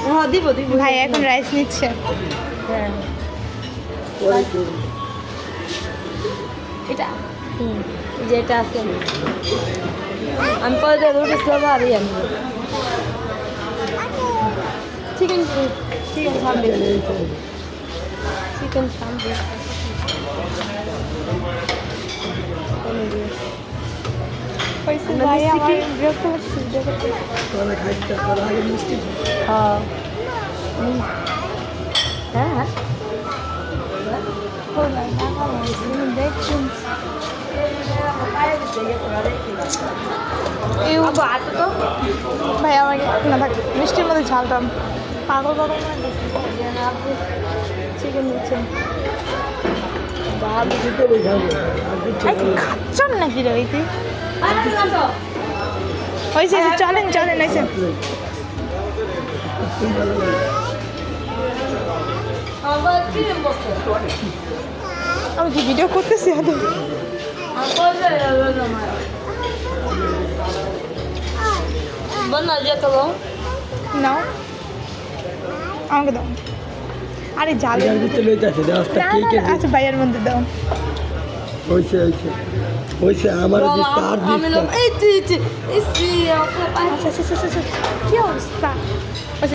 হ্যাঁ দিব দিব ভাই এখন রাইস নিচ্ছে। হ্যাঁ এটা এই যে এটা আছে আমি পরে দিয়ে রুটি খাবো আর ইয়ে আনবো চিকেন চিকেন খাবে চিকেন খাবে হয়েছে ভাই আমার বিরক্ত হচ্ছে হ্যাঁ হ্যাঁ দেখুন ভাই আমার না থাক মিষ্টির মধ্যে ঝালটাম পাগল পাগল চিকেন নিচ্ছেন খাচ্ছন নাকি রে ওইতে হয়েছে চলেন চলেন হয়েছে আমি কি ভিডিও করতেছি আদৌ বন্ধ যেত নাও আমাকে দাও আরে জাল আচ্ছা ভাইয়ের মধ্যে দাও আমার এই তুই আচ্ছা আচ্ছা আচ্ছা কি অবস্থা